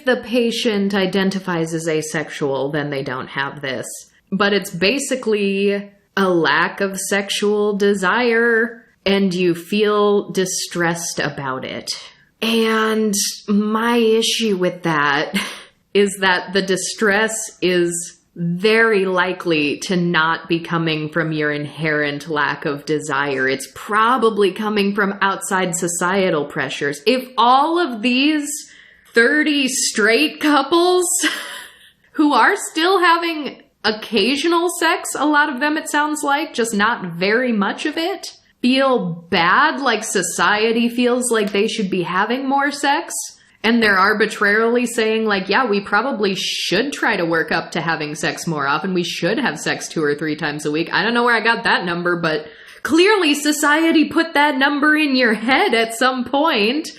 the patient identifies as asexual, then they don't have this. But it's basically a lack of sexual desire, and you feel distressed about it. And my issue with that is that the distress is very likely to not be coming from your inherent lack of desire. It's probably coming from outside societal pressures. If all of these 30 straight couples who are still having occasional sex, a lot of them it sounds like, just not very much of it, feel bad, like society feels like they should be having more sex, and they're arbitrarily saying like, yeah, we probably should try to work up to having sex more often, we should have sex 2 or 3 times a week. I don't know where I got that number, but clearly society put that number in your head at some point.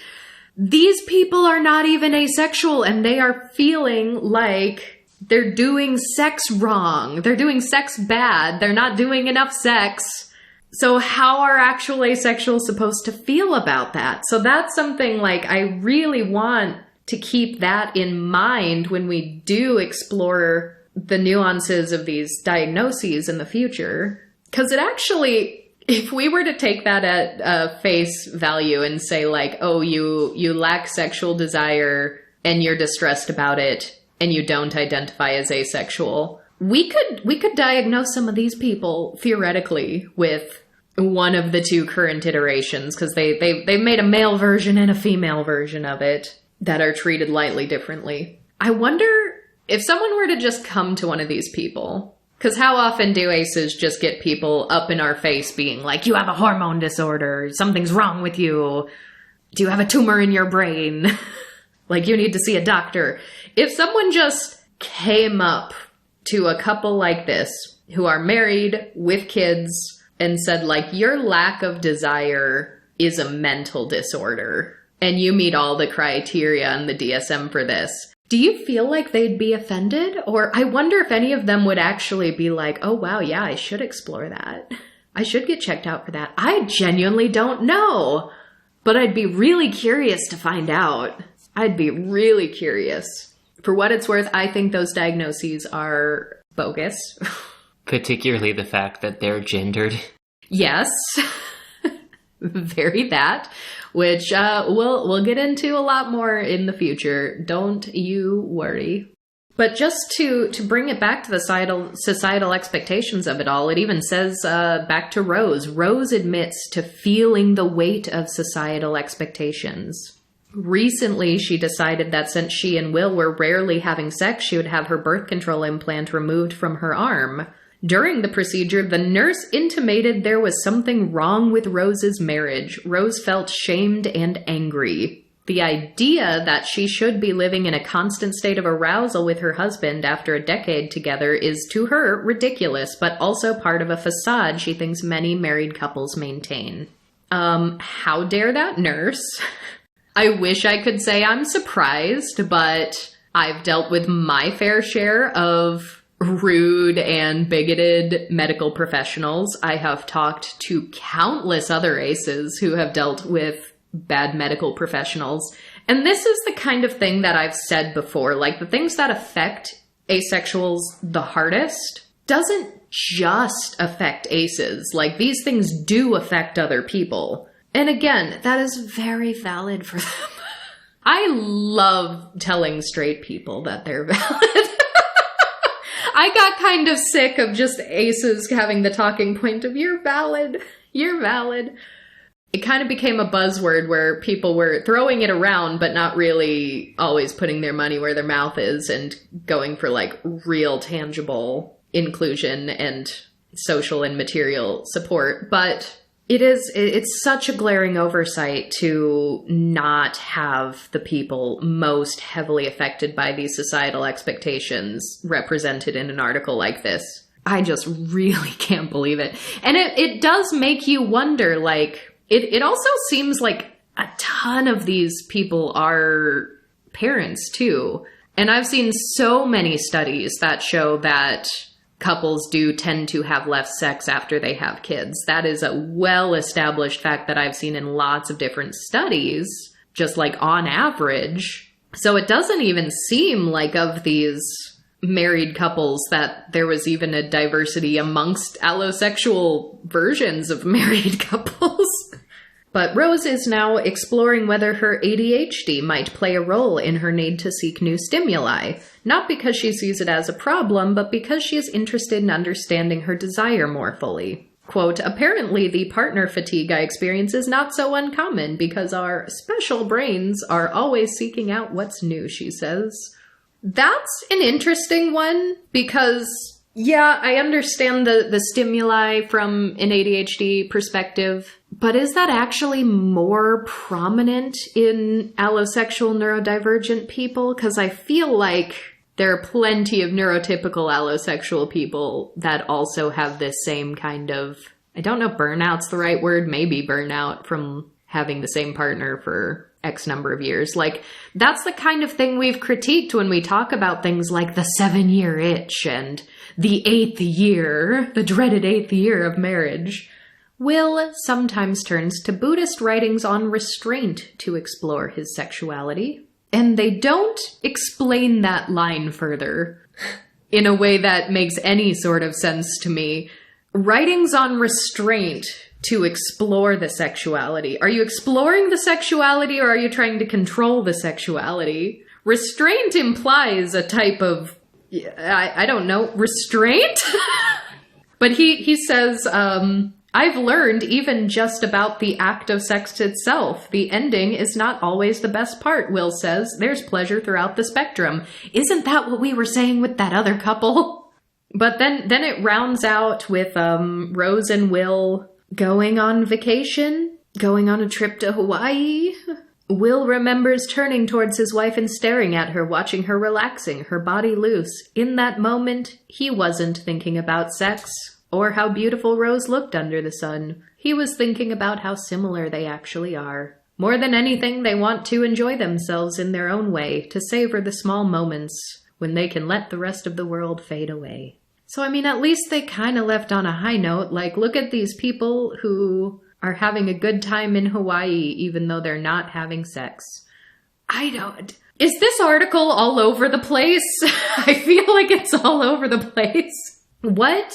These people are not even asexual, and they are feeling like they're doing sex wrong. They're doing sex bad. They're not doing enough sex. So how are actual asexuals supposed to feel about that? So that's something like I really want to keep that in mind when we do explore the nuances of these diagnoses in the future. Because it actually, if we were to take that at face value and say like, oh, you lack sexual desire and you're distressed about it and you don't identify as asexual, we could diagnose some of these people theoretically with one of the 2 current iterations, because they've made a male version and a female version of it that are treated lightly differently. I wonder if someone were to just come to one of these people, because how often do ACEs just get people up in our face being like, you have a hormone disorder, something's wrong with you, do you have a tumor in your brain? Like, you need to see a doctor. If someone just came up to a couple like this, who are married with kids, and said, like, your lack of desire is a mental disorder, and you meet all the criteria in the DSM for this, do you feel like they'd be offended? Or I wonder if any of them would actually be like, oh, wow, yeah, I should explore that. I should get checked out for that. I genuinely don't know. But I'd be really curious to find out. I'd be really curious. For what it's worth, I think those diagnoses are bogus. Particularly the fact that they're gendered. Yes. Very that. Which we'll get into a lot more in the future. Don't you worry. But just to bring it back to the societal expectations of it all, it even says back to Rose. Rose admits to feeling the weight of societal expectations. Recently, she decided that since she and Will were rarely having sex, she would have her birth control implant removed from her arm. During the procedure, the nurse intimated there was something wrong with Rose's marriage. Rose felt shamed and angry. The idea that she should be living in a constant state of arousal with her husband after a decade together is, to her, ridiculous, but also part of a facade she thinks many married couples maintain. How dare that nurse? I wish I could say I'm surprised, but I've dealt with my fair share of rude and bigoted medical professionals. I have talked to countless other aces who have dealt with bad medical professionals. And this is the kind of thing that I've said before, like the things that affect asexuals the hardest doesn't just affect aces. Like these things do affect other people. And again, that is very valid for them. I love telling straight people that they're valid. I got kind of sick of just aces having the talking point of, you're valid, you're valid. It kind of became a buzzword where people were throwing it around, but not really always putting their money where their mouth is and going for like real tangible inclusion and social and material support. But it's such a glaring oversight to not have the people most heavily affected by these societal expectations represented in an article like this. I just really can't believe it. And it does make you wonder, like, it also seems like a ton of these people are parents too. And I've seen so many studies that show that couples do tend to have less sex after they have kids. That is a well-established fact that I've seen in lots of different studies, just like on average. So it doesn't even seem like of these married couples that there was even a diversity amongst allosexual versions of married couples. But Rose is now exploring whether her ADHD might play a role in her need to seek new stimuli, not because she sees it as a problem, but because she is interested in understanding her desire more fully. Quote, apparently the partner fatigue I experience is not so uncommon because our special brains are always seeking out what's new, she says. That's an interesting one because, yeah, I understand the stimuli from an ADHD perspective, but is that actually more prominent in allosexual neurodivergent people? Because I feel like there are plenty of neurotypical allosexual people that also have this same kind of, I don't know if burnout's the right word, maybe burnout from having the same partner for X number of years. Like, that's the kind of thing we've critiqued when we talk about things like the 7-year itch and the 8th year, the dreaded 8th year of marriage. Will sometimes turns to Buddhist writings on restraint to explore his sexuality, and they don't explain that line further in a way that makes any sort of sense to me. Writings on restraint to explore the sexuality. Are you exploring the sexuality or are you trying to control the sexuality? Restraint implies a type of, I don't know, restraint? But he says, I've learned even just about the act of sex itself. The ending is not always the best part, Will says. There's pleasure throughout the spectrum. Isn't that what we were saying with that other couple? But then it rounds out with Rose and Will going on vacation, going on a trip to Hawaii. Will remembers turning towards his wife and staring at her, watching her relaxing, her body loose. In that moment, he wasn't thinking about sex or how beautiful Rose looked under the sun. He was thinking about how similar they actually are. More than anything, they want to enjoy themselves in their own way, to savor the small moments when they can let the rest of the world fade away. So, I mean, at least they kind of left on a high note. Like, look at these people who are having a good time in Hawaii, even though they're not having sex. I don't... Is this article all over the place? I feel like it's all over the place. What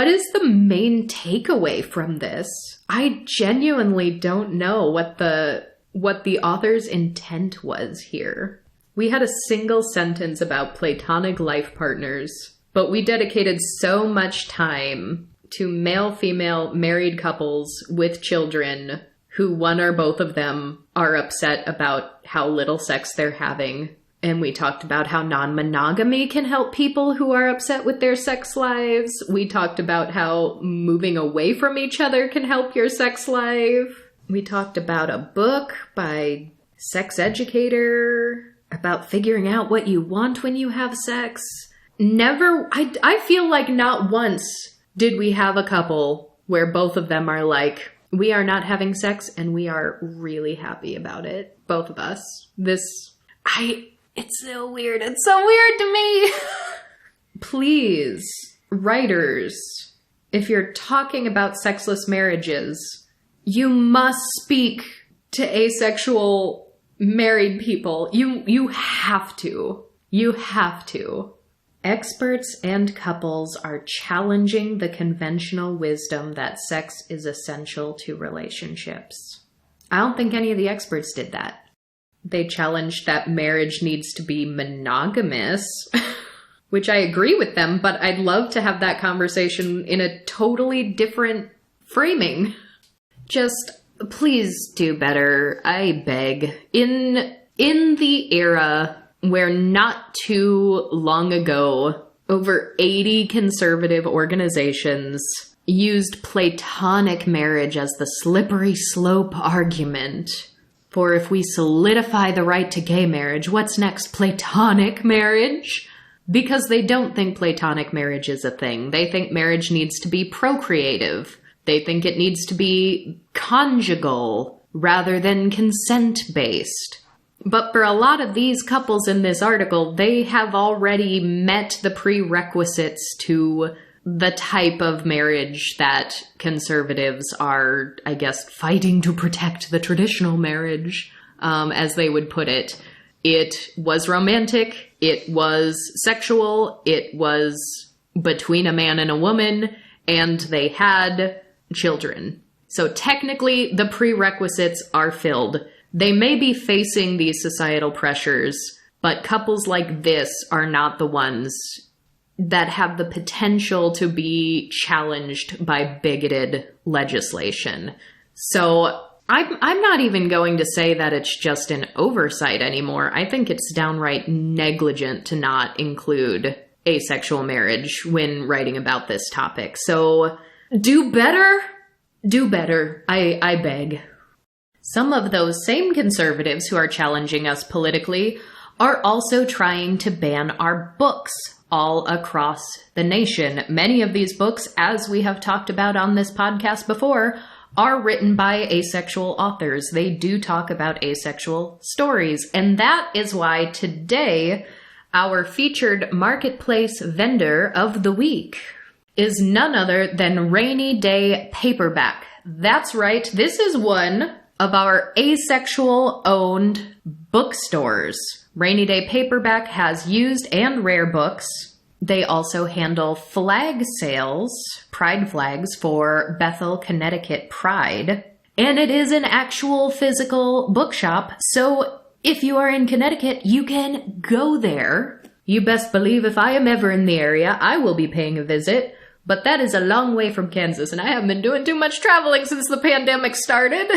is the main takeaway from this? I genuinely don't know what the author's intent was here. We had a single sentence about platonic life partners, but we dedicated so much time to male-female married couples with children who, one or both of them, are upset about how little sex they're having. And we talked about how non-monogamy can help people who are upset with their sex lives. We talked about how moving away from each other can help your sex life. We talked about a book by sex educator about figuring out what you want when you have sex. I feel like not once did we have a couple where both of them are like, we are not having sex and we are really happy about it. Both of us. It's so weird. It's so weird to me. Please, writers, if you're talking about sexless marriages, you must speak to asexual married people. You have to. You have to. Experts and couples are challenging the conventional wisdom that sex is essential to relationships. I don't think any of the experts did that. They challenged that marriage needs to be monogamous, which I agree with them, but I'd love to have that conversation in a totally different framing. Just please do better, I beg. In the era where not too long ago, over 80 conservative organizations used platonic marriage as the slippery slope argument for if we solidify the right to gay marriage, what's next? Platonic marriage? Because they don't think platonic marriage is a thing. They think marriage needs to be procreative. They think it needs to be conjugal rather than consent-based. But for a lot of these couples in this article, they have already met the prerequisites to the type of marriage that conservatives are, I guess, fighting to protect the traditional marriage, as they would put it. It was romantic, it was sexual, it was between a man and a woman, and they had children. So technically, the prerequisites are filled. They may be facing these societal pressures, but couples like this are not the ones that have the potential to be challenged by bigoted legislation. So I'm not even going to say that it's just an oversight anymore. I think it's downright negligent to not include asexual marriage when writing about this topic. So do better. Do better. I beg. Some of those same conservatives who are challenging us politically are also trying to ban our books all across the nation. Many of these books, as we have talked about on this podcast before, are written by asexual authors. They do talk about asexual stories. And that is why today, our featured marketplace vendor of the week is none other than Rainy Day Paperback. That's right, this is one of our asexual-owned bookstores. Rainy Day Paperback has used and rare books. They also handle flag sales, pride flags for Bethel, Connecticut Pride. And it is an actual physical bookshop, so if you are in Connecticut, you can go there. You best believe if I am ever in the area, I will be paying a visit. But that is a long way from Kansas, and I haven't been doing too much traveling since the pandemic started.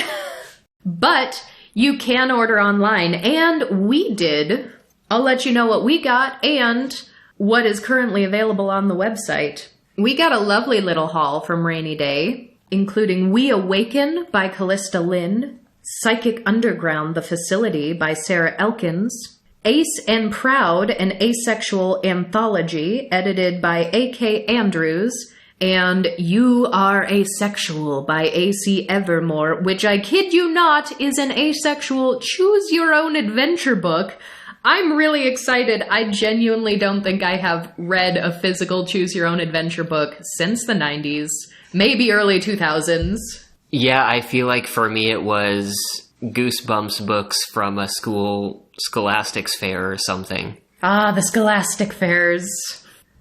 But you can order online, and we did. I'll let you know what we got and what is currently available on the website. We got a lovely little haul from Rainy Day, including We Awaken by Callista Lynn, Psychic Underground, The Facility by Sarah Elkins, Ace and Proud, an asexual anthology edited by A.K. Andrews, and You Are Asexual by A.C. Evermore, which I kid you not is an asexual choose-your-own-adventure book. I'm really excited. I genuinely don't think I have read a physical choose-your-own-adventure book since the 90s, maybe early 2000s. Yeah, I feel like for me it was Goosebumps books from a Scholastics fair or something. Ah, the Scholastic fairs.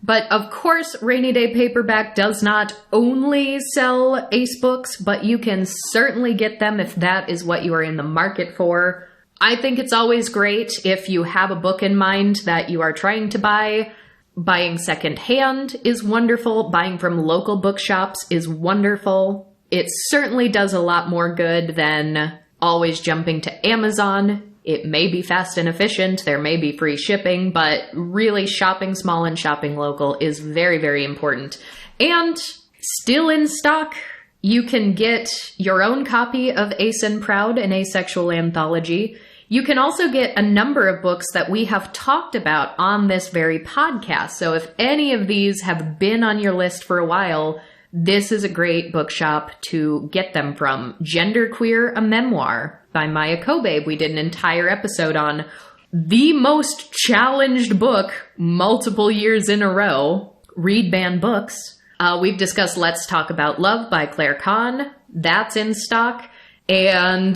But of course, Rainy Day Paperback does not only sell ace books, but you can certainly get them if that is what you are in the market for. I think it's always great if you have a book in mind that you are trying to buy. Buying secondhand is wonderful. Buying from local bookshops is wonderful. It certainly does a lot more good than always jumping to Amazon. It may be fast and efficient, there may be free shipping, but really shopping small and shopping local is very, very important. And still in stock, you can get your own copy of Ace and Proud, an asexual anthology. You can also get a number of books that we have talked about on this very podcast. So if any of these have been on your list for a while, this is a great bookshop to get them from. Genderqueer, a Memoir by Maya Kobe. We did an entire episode on the most challenged book multiple years in a row. Read Ban Books. We've discussed Let's Talk About Love by Claire Kahn. That's in stock. And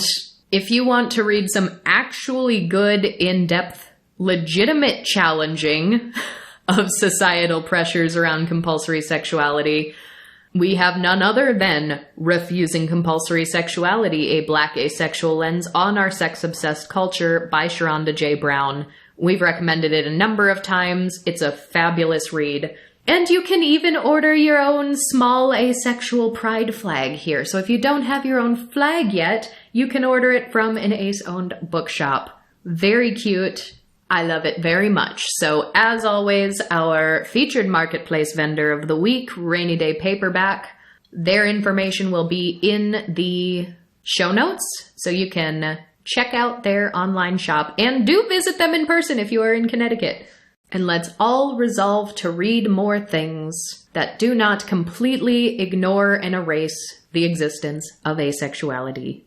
if you want to read some actually good, in-depth, legitimate challenging of societal pressures around compulsory sexuality, we have none other than Refusing Compulsory Sexuality, a Black Asexual Lens on Our Sex-Obsessed Culture by Sharonda J. Brown. We've recommended it a number of times. It's a fabulous read. And you can even order your own small asexual pride flag here. So if you don't have your own flag yet, you can order it from an Ace-owned bookshop. Very cute. I love it very much. So as always, our featured marketplace vendor of the week, Rainy Day Paperback, their information will be in the show notes. So you can check out their online shop and do visit them in person if you are in Connecticut. And let's all resolve to read more things that do not completely ignore and erase the existence of asexuality.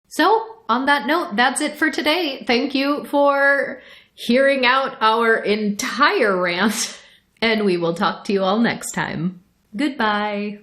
So, on that note, that's it for today. Thank you for hearing out our entire rant, and we will talk to you all next time. Goodbye.